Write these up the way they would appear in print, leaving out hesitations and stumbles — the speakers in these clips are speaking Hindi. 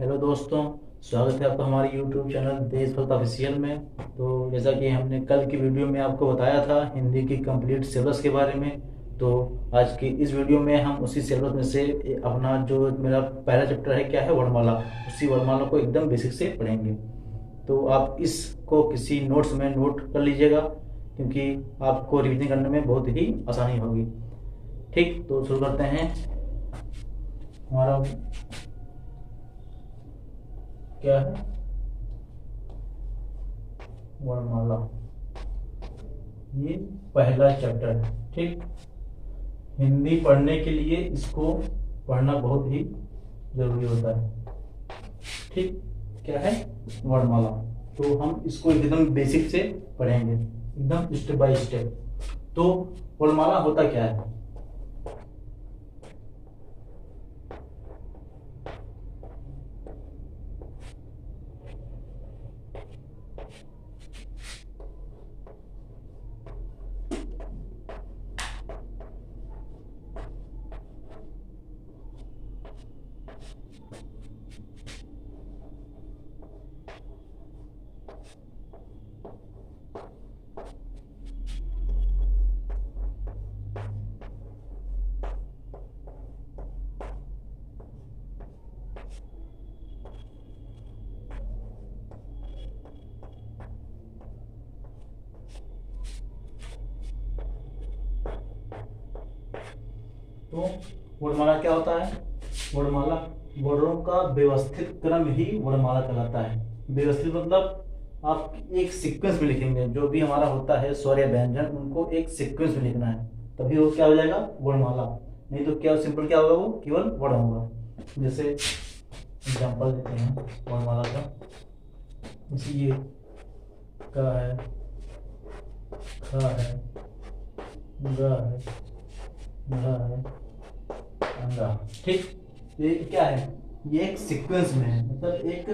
हेलो दोस्तों, स्वागत है आपका हमारे YouTube चैनल देशभक्त ऑफिशियल में। तो जैसा कि हमने कल की वीडियो में आपको बताया था हिंदी की कंप्लीट सिलेबस के बारे में, तो आज की इस वीडियो में हम उसी सिलेबस में से अपना जो मेरा पहला चैप्टर है क्या है वर्णमाला, उसी वर्णमाला को एकदम बेसिक से पढ़ेंगे। तो आप इसको किसी नोट्स में नोट कर लीजिएगा, क्योंकि आपको रिविजन करने में बहुत ही आसानी होगी। ठीक, तो शुरू करते हैं। हमारा क्या है वर्णमाला, ये पहला चैप्टर है। ठीक, हिंदी पढ़ने के लिए इसको पढ़ना बहुत ही जरूरी होता है। ठीक, क्या है वर्णमाला, तो हम इसको एकदम बेसिक से पढ़ेंगे, एकदम स्टेप बाय स्टेप। तो वर्णमाला होता क्या है? तो वर्णमाला क्या होता है? वर्णमाला वर्णों का व्यवस्थित क्रम ही वर्णमाला कहलाता है। व्यवस्थित मतलब आप एक सीक्वेंस में लिखेंगे, जो भी हमारा होता है स्वर या व्यंजन, उनको एक सीक्वेंस में लिखना है, तभी वो क्या हो जाएगा वर्णमाला। नहीं तो क्या सिंपल क्या होगा, वो केवल वर्ण होगा। जैसे एग्जांपल देते हैं वर्णमाला का, जैसे ये का है, खा है, गा है, घा है, अंगा। ठीक, ये क्या है, ये एक सीक्वेंस में है, मतलब एक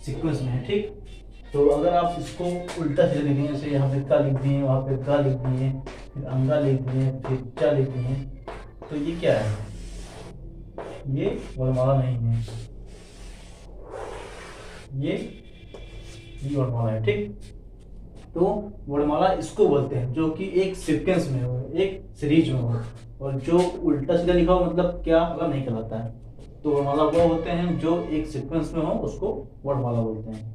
सीक्वेंस में है। ठीक, तो अगर आप इसको उल्टा सीधा लिखेंगे, जैसे यहाँ पे का लिख दिए, वहाँ पे गा लिख दिए, फिर अंगा लिख दिए, फिर चा लिख दिए, तो ये क्या है, ये वर्णमाला नहीं है, ये वर्णमाला है। ठीक, तो वर्णमाला इसको बोलते हैं जो कि एक सीक्वेंस में हो, एक सीरीज में हो, और जो उल्टा सीधा लिखा हो मतलब क्या मतलब नहीं कहलाता है। तो वर्णमाला वो होते हैं जो एक सीक्वेंस में हो, उसको वर्णमाला बोलते हैं।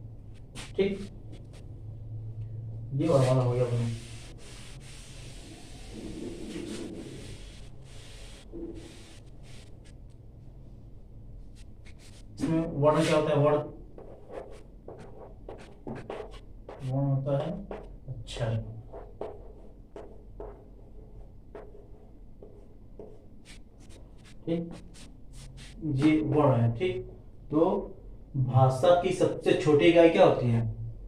ठीक, ये वर्णमाला हो गया अपना। इसमें वर्ण क्या होता है? वर्ण होता है अक्षर। ठीक, ये वर्ण है। ठीक, तो भाषा की सबसे छोटी इकाई क्या होती है?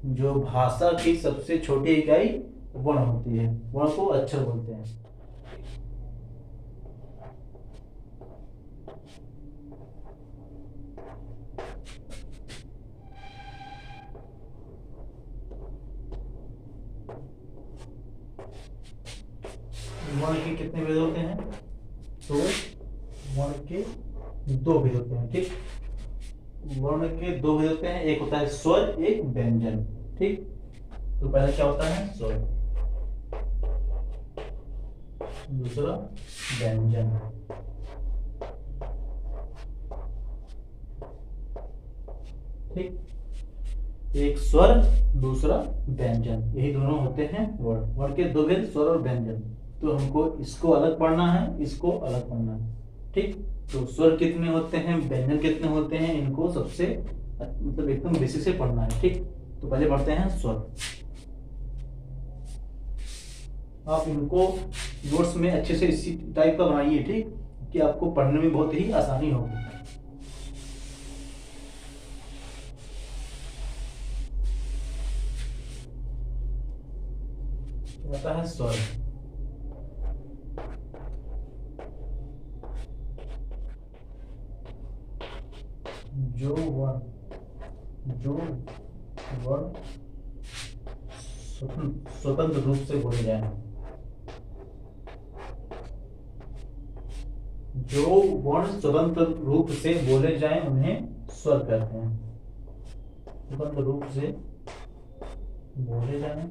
जो भाषा की सबसे छोटी इकाई वर्ण होती है, वर्ण को अक्षर बोलते हैं। वर्ण के कितने भेद होते हैं? तो वर्ण के दो भेद होते हैं। ठीक, वर्ण के दो भेद होते हैं, एक होता है स्वर, एक व्यंजन। ठीक, तो पहला क्या होता है? स्वर, दूसरा व्यंजन। ठीक, एक स्वर, दूसरा व्यंजन, यही दोनों होते हैं वर्ण। वर्ण के दो भेद, स्वर और व्यंजन। तो हमको इसको अलग पढ़ना है, इसको अलग पढ़ना है। ठीक, तो स्वर कितने होते हैं, व्यंजन कितने होते हैं, इनको सबसे मतलब एकदम बेसिक से पढ़ना है। ठीक, तो पहले पढ़ते हैं स्वर। आप इनको नोट्स में अच्छे से इसी टाइप का बनाइए, ठीक, कि आपको पढ़ने में बहुत ही आसानी होगी। होता है स्वर, जो वर्ण स्वतंत्र रूप से बोले जाए, जो वर्ण स्वतंत्र रूप से बोले जाएं उन्हें स्वर कहते हैं। बंद रूप से बोले जाए,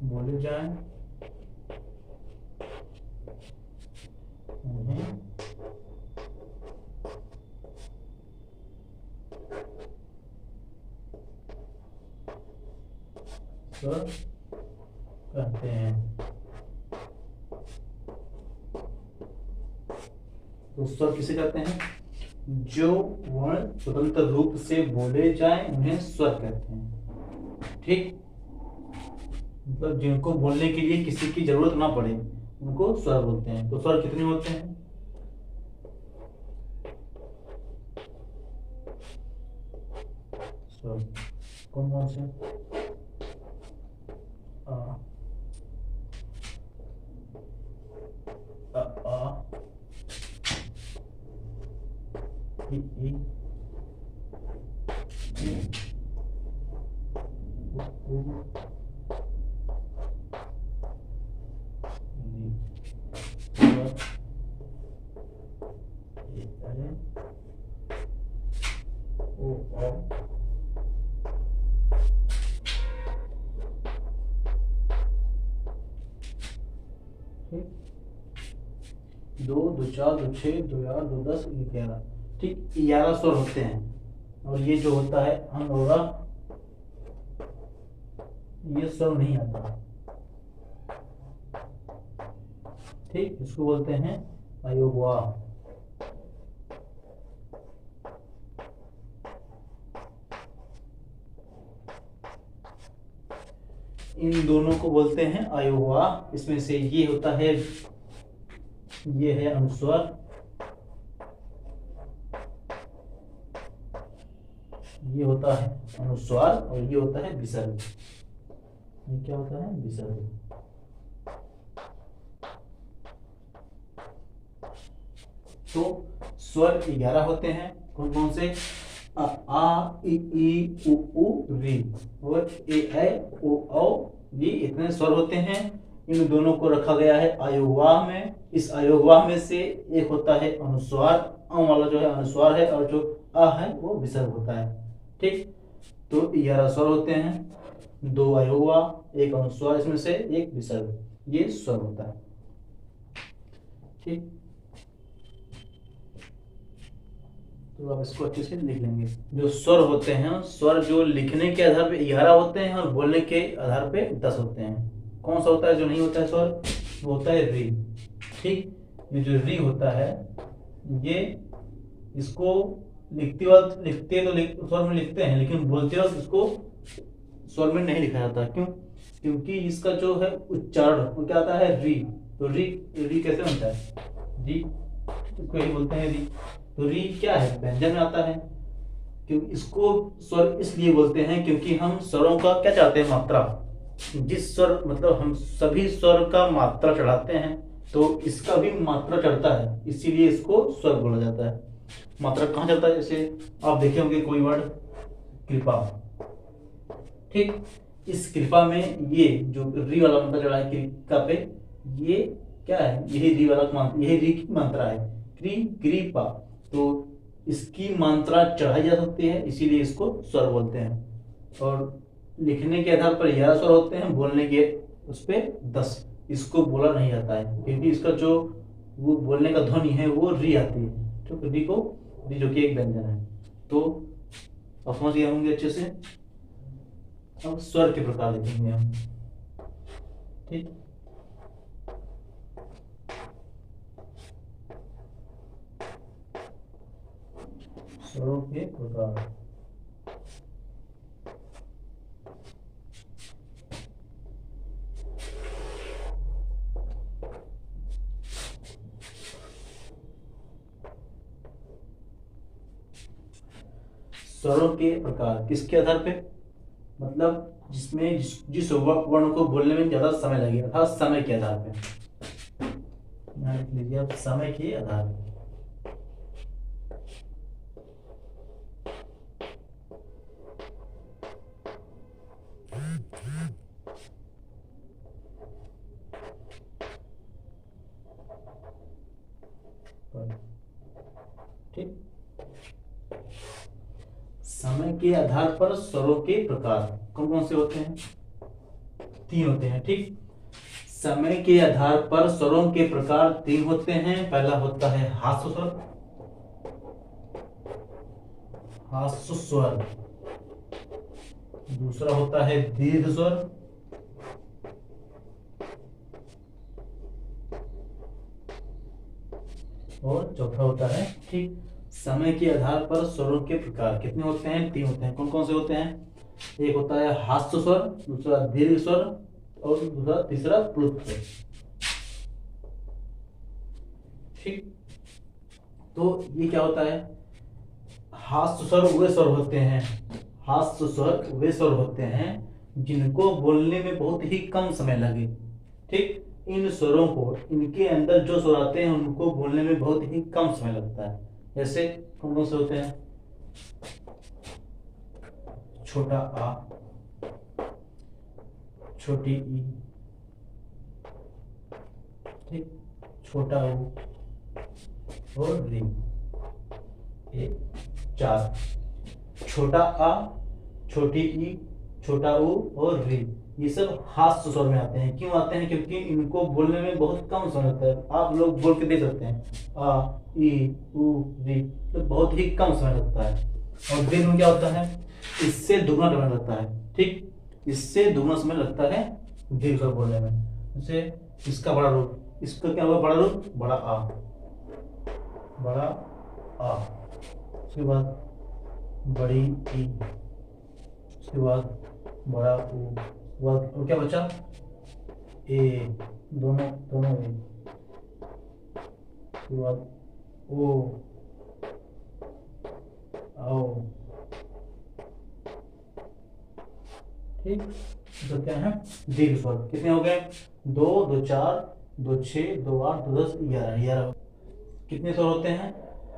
बोले जाए उन्हें स्वर कहते हैं। तो स्वर किसे कहते हैं? जो वर्ण स्वतंत्र रूप से बोले जाएं उन्हें स्वर कहते हैं। ठीक, मतलब जिनको बोलने के लिए किसी की जरूरत ना पड़े उनको स्वर बोलते हैं। तो स्वर कितने होते हैं? स्वर कौन कौन से? आ, आ, ई, ई, उ, दो, दो चार, दो छः, दो आठ, दो 10, 11। ठीक, 11 स्वर होते हैं। और ये जो होता है अनोरा, ये स्वर नहीं आता। ठीक, इसको बोलते हैं अयोगवा। इन दोनों को बोलते हैं अयोगवा। इसमें से ये होता है, ये है अनुस्वर, ये होता है अनुस्वार, और ये होता है विसर्ग। ये क्या होता है? विसर्ग। तो स्वर 11 होते हैं। कौन कौन से? आ, ई, उ, री और ए, ओ, ये इतने स्वर होते हैं। इन दोनों को रखा गया है अयोगवाह में। इस अयोगवाह में से एक होता है अनुस्वार, वाला जो है अनुस्वार है, और जो आ है वो विसर्ग होता है। ठीक, तो 11 स्वर होते हैं, 2 अयोगवाह, 1 अनुस्वार, इसमें से 1 विसर्ग, ये स्वर होता है। ठीक, तो आप इसको अच्छे से लिख लेंगे। जो स्वर होते हैं, स्वर जो लिखने के आधार पे 11 होते हैं और बोलने के आधार पे 10 होते हैं। कौन सा होता है जो नहीं होता है स्वर? वो होता है री। ठीक, ये जो री होता है, ये इसको लिखते वक्त लिखते तो स्वर में लिखते हैं, लेकिन बोलते वक्त इसको स्वर में नहीं लिखा जाता। क्यों? क्योंकि इसका जो है उच्चारण वो क्या आता है? री। तो री कैसे बनता है? री इसको ही बोलते हैं री। तो री क्या है? व्यंजन में आता है। क्योंकि इसको स्वर इसलिए बोलते हैं क्योंकि हम स्वरों का क्या चाहते हैं? मात्रा। जिस स्वर, मतलब हम सभी स्वर का मात्रा चढ़ाते हैं, तो इसका भी मात्रा चढ़ता है, इसीलिए इसको स्वर बोला जाता है। मात्रा कहाँ चढ़ता है? जैसे आप देखे होंगे कोई वर्ड, कृपा। ठीक, इस कृपा में ये जो री वाला मात्रा चढ़ा है कृपा पे, ये क्या है? यही री वाला मात्रा, यही री की मात्रा है, कृपा। तो इसकी मात्रा चढ़ाई जा सकती है, इसीलिए इसको स्वर बोलते हैं। और लिखने के आधार पर 11 स्वर होते हैं, बोलने के उस पर 10। इसको बोला नहीं जाता है क्योंकि इसका जो वो बोलने का ध्वनि है वो री आती है। तो री को, री जो कि एक व्यंजन है। तो आप समझ गए होंगे अच्छे से। अब स्वर के प्रकार लिखेंगे हम। ठीक, स्वरों के प्रकार। स्वरों के प्रकार किसके आधार पे? मतलब जिसमें जिस वर्ण को बोलने में ज्यादा समय लगे, अर्थात समय के आधार पे। यहाँ लिख लीजिए आप, समय के आधार पे। पर। ठीक, समय के आधार पर स्वरों के प्रकार कौन कौन से होते हैं? 3 होते हैं। ठीक, समय के आधार पर स्वरों के प्रकार 3 होते हैं। पहला होता है हास्य स्वर, हास्य स्वर। दूसरा होता है दीर्घ स्वर, और चौथा होता है। ठीक, समय के आधार पर स्वरों के प्रकार कितने होते हैं? 3 होते हैं। कौन कौन से होते हैं? एक होता है हास्य स्वर, दूसरा दीर्घ स्वर, और दूसरा तीसरा प्लुत स्वर। ठीक, तो ये क्या होता है? हास्य स्वर वे स्वर होते हैं, हास्य स्वर वे स्वर होते हैं जिनको बोलने में बहुत ही कम समय लगे। ठीक, इन स्वरों को, इनके अंदर जो स्वर आते हैं उनको बोलने में बहुत ही कम समय लगता है। जैसे कौन कौन से होते हैं? छोटा आ, छोटी ई, ठीक, छोटा ऊ और री। ये 4, छोटा आ, छोटी ई, छोटा ऊ और री, ये सब हास्य स्वर में आते हैं। क्यों आते हैं? क्योंकि इनको बोलने में बहुत कम समय लगता है। आप लोग बोल के देख सकते हैं, आ, ई, ऊ, री, तो बहुत ही कम समय लगता है। और दीर्घ में क्या होता है? इससे दुगना समय लगता है। ठीक, इससे दुगना समय लगता है दीर्घ स्वर बोलने में। जैसे इसका बड़ा रूप, इसका क्या होगा? बड़ा रूप, बड़ा आ, बड़ा आ। उसके बाद बड़ी ई, उसके बाद बड़ा ऊ, और क्या बचा? ए, दोनों दोनों ए, उसके बाद ओ, आओ। ठीक, तो क्या है? दीर्घ स्वर। कितने हो गए? 2, 2 4, 2 6, 2 8, 2 10, 11। 11 कितने स्वर होते हैं?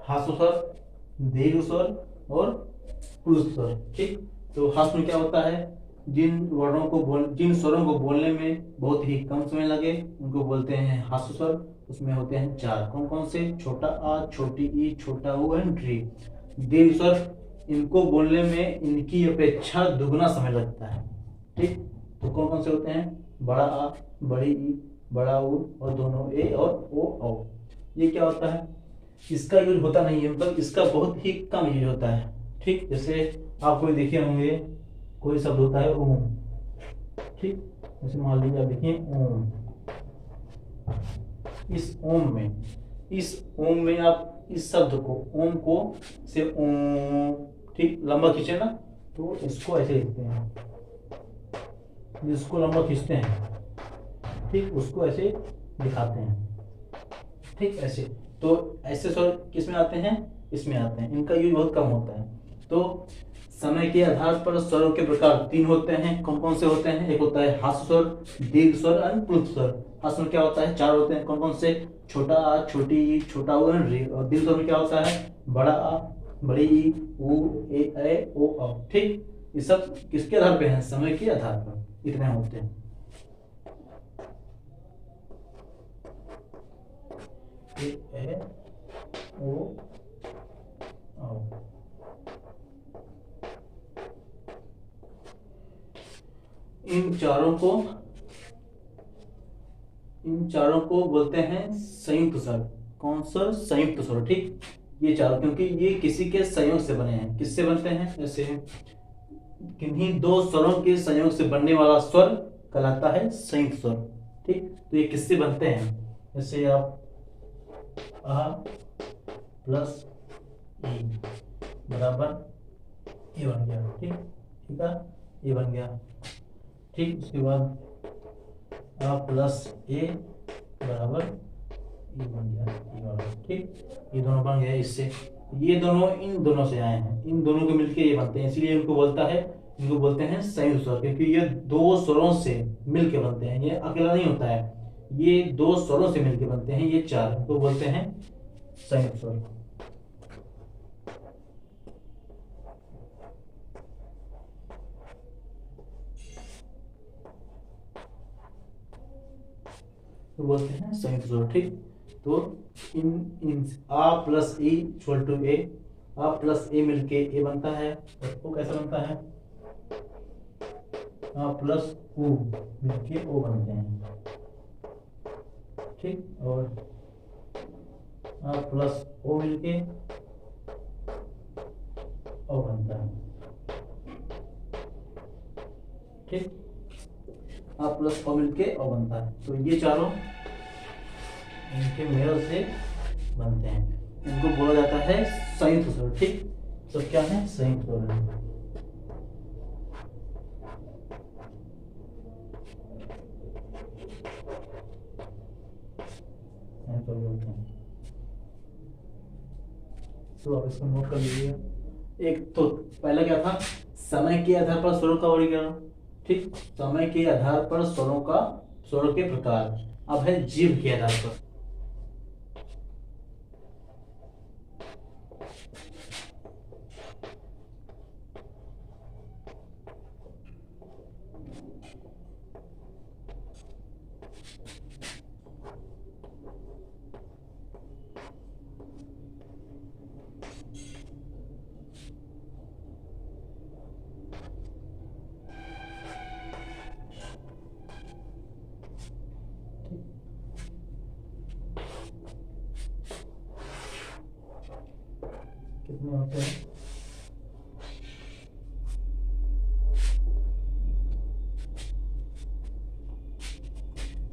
हास्य स्वर, दीर्घ स्वर और प्लुत स्वर। ठीक, तो हास्य में क्या होता है? जिन स्वरों को बोलने में बहुत ही कम समय लगे उनको बोलते हैं हास्य स्वर। उसमें होते हैं 4। कौन कौन से? छोटा आ, छोटी ई, छोटा ऊ एंड री। दीर्घ स्वर, इनको बोलने में इनकी अपेक्षा दुगना समय लगता है। ठीक, तो कौन कौन से होते हैं? बड़ा आ, बड़ी ई, बड़ा ऊ और दोनों ए और ओ, औ। ये क्या होता है? इसका यूज होता नहीं है, मतलब इसका बहुत ही कम यूज होता है। ठीक, जैसे आप कोई देखे होंगे, कोई शब्द होता है ओम। ठीक, जैसे मान लीजिए आप देखिए ओम। इस ओम में आप इस शब्द को, ओम को से ओम, ठीक, लंबा खींचे ना, तो इसको ऐसे लिखते हैं। जिसको लंबा खींचते हैं, ठीक, उसको ऐसे दिखाते हैं। ठीक, ऐसे। तो ऐसे स्वर किस में आते हैं? इसमें आते हैं। इनका यूज बहुत कम होता है। तो समय के आधार पर स्वरों के प्रकार 3 होते हैं। कौन कौन से होते हैं? एक होता है हास्य स्वर, दीर्घ स्वर और प्लुत स्वर। हास्य में क्या होता है? 4 होते हैं। कौन कौन से? छोटा आ, छोटी ई, छोटा ऊ एंड री। और दीर्घ स्वर में क्या होता है? बड़ा आ, बड़ी ई, ऊ, ए, ओ, औ। ठीक, ये सब किसके आधार पे हैं? समय के आधार पर इतने होते हैं। ए, ओ, औ। इन चारों को बोलते हैं संयुक्त स्वर। कौन सा? संयुक्त स्वर। ठीक, ये चारों, क्योंकि ये किसी के संयोग से बने हैं। किससे बनते हैं? जैसे किन्हीं 2 स्वरों के संयोग से बनने वाला स्वर कहलाता है संयुक्त स्वर। ठीक, तो ये किससे बनते हैं? जैसे आप आ प्लस ई बराबर ए बन गया। ठीक, ठीक है, ये बन गया। ठीक, उसके बाद आ प्लस ए बराबर ई बन गया, ई बराबर। ठीक, ये दोनों बन गए इससे। ये दोनों इन दोनों से आए हैं, इन दोनों को मिलकर ये बनते हैं, इसलिए इनको बोलते हैं संयुक्त स्वर, क्योंकि ये 2 स्वरों से मिलके बनते हैं। ये अकेला नहीं होता है, ये 2 स्वरों से मिलके बनते हैं। ये 4 को बोलते हैं संयुक्त स्वर। तो बोलते हैं संयुक्त स्वर। ठीक, तो इन इन आ प्लस ई इक्वल टू ए, आ प्लस ए मिलके ए बनता है, और ओ कैसे बनता है, आ प्लस ओ मिलके ओ बनते हैं, ठीक। और आ प्लस ओ मिलके ओ बनता है, ठीक। आ प्लस ओ मिलके ओ बनता है। तो ये चारों इनके मेल से बनते हैं, इनको बोला जाता है संयुक्त स्वर, ठीक। तो क्या है, संयुक्त स्वर है। तो बोलते हैं, तो आप इसको नोट कर लीजिए। एक तो पहला क्या था, समय के आधार पर स्वरों का वर्गीकरण, ठीक। समय के आधार पर स्वरों के प्रकार। अब है जीव के आधार पर। कितने होते हैं,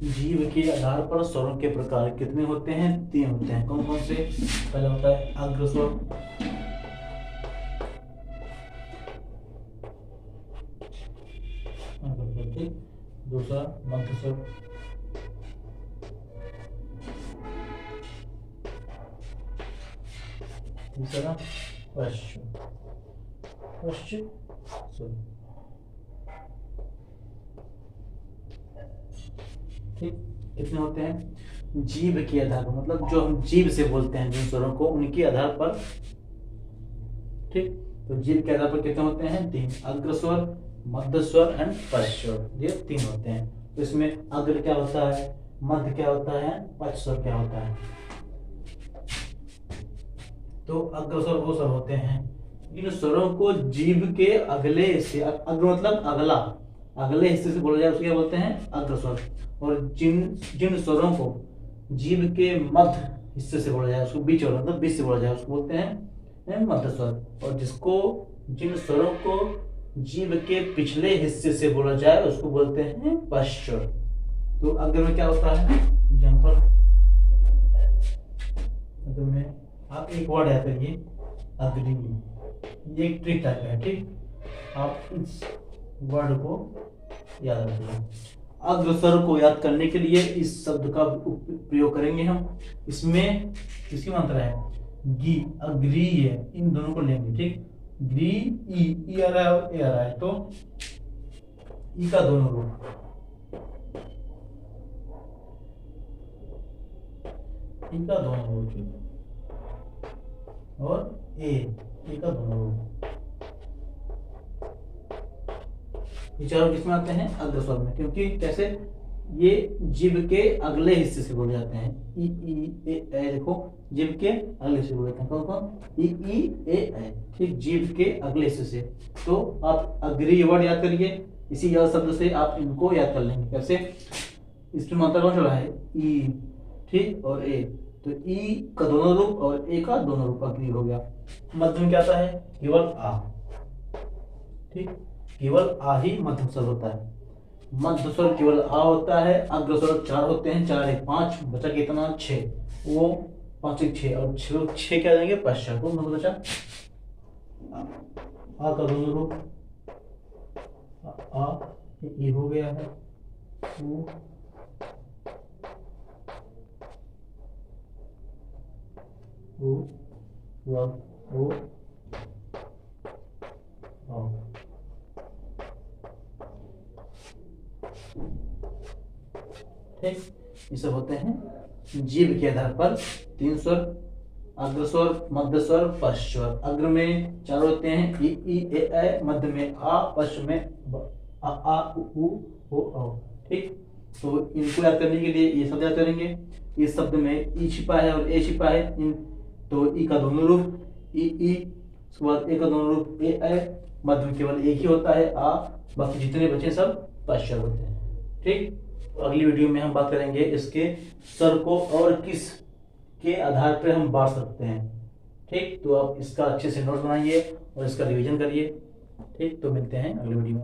जीव के आधार पर स्वरों के प्रकार कितने होते हैं, 3 होते हैं। कौन कौन से, पहला होता है अग्रस्वर, ठीक। दूसरा मध्यस्वर, तीसरा पश्च स्वर, ठीक। कितने होते हैं, जीव के आधार पर, मतलब जो हम जीव से बोलते हैं जिन स्वरों को, उनके आधार पर, ठीक। तो जीव के आधार पर कितने होते हैं, 3। अग्रस्वर, मध्यस्वर एंड पश्चस्वर, ये 3 होते हैं। तो इसमें अग्र क्या होता है, मध्य क्या होता है, पश्चस्वर क्या होता है। तो अग्रस्वर वो स्वर होते हैं, इन स्वरों को जीव के अगले हिस्से, अग्र मतलब अगला, अगले हिस्से से बोला जाए उसको क्या बोलते हैं, अग्रस्वर। और जिन जिन स्वरों को जीव के मध्य हिस्से से बोला जाए उसको बीच वाला, मतलब बीच से बोला जाए उसको बोलते हैं मध्यस्वर। और जिन स्वरों को जीव के पिछले हिस्से से बोला जाए उसको बोलते हैं पश्चस्वर। तो अग्र में क्या होता है, एग्जांपल, अग्र में आप एक वर्ड याद करिए, अग्नि, ये एक ट्रिक टाइप है, ठीक। आप इस वर्ड को याद रखिए। अग्रस्वर को याद करने के लिए इस शब्द का प्रयोग करेंगे हम। इसमें इसकी मात्रा है गी, अग्रीय, इन दोनों को लेंगे, ठीक। ग्री ई आ रहा है और ए आ रहा है, तो ई का दोनों रूप, ई का दोनों रूप, ठीक। और ए का दोनों रूप, ये चारों किसमें आते हैं, अग्रस्वर में। क्योंकि कैसे, ये जीव के अगले हिस्से से बोले जाते हैं। ई ए देखो, जीव के अगले हिस्से बोलते हैं, कौन कौन, ई ए, ठीक। जीव के अगले हिस्से से। तो आप अग्रीय वर्ड याद करिए, इसी याद शब्द से आप इनको याद कर लेंगे। कैसे, इसमें मात्रा कौन चला है, ई, ठीक, और ए। तो ई का दोनों रूप और ए का दोनों रूप अग्रीय हो गया। मध्य में क्या आता है, केवल आ, ठीक। केवल आ ही मध्यम स्वर होता है। मध्य स्वर केवल आ होता है। अग्रस्वर 4 होते हैं, 4 1 5, बचा कितना 6, वो 5 1 6, और 6 क्या देंगे, पश्चात को मतलब बचा आ का दोनों रूप, आ ये हो गया है, ओ ठीक। ये सब होते हैं जीव के आधार पर 3 स्वर, अग्रस्वर, मध्यस्वर, पश्चस्वर। अग्र में 4 होते हैं, ई ए, मध्य में आ, पश्च में आ उ ओ, ठीक। तो इनको याद करने के लिए ये सब याद करेंगे। इस शब्द में ई छिपा है और ए छिपा है, इन तो ई का दोनों रूप ई ई, उसके बाद ए का दोनों रूप ए, मध्य में केवल एक ही होता है आ, बाकी जितने बचे सब पाश्चर होते हैं। ठीक, अगली वीडियो में हम बात करेंगे इसके स्वर को और किस के आधार पर हम बांट सकते हैं। ठीक, तो आप इसका अच्छे से नोट्स बनाइए और इसका रिवीजन करिए। ठीक, तो मिलते हैं अगली वीडियो में।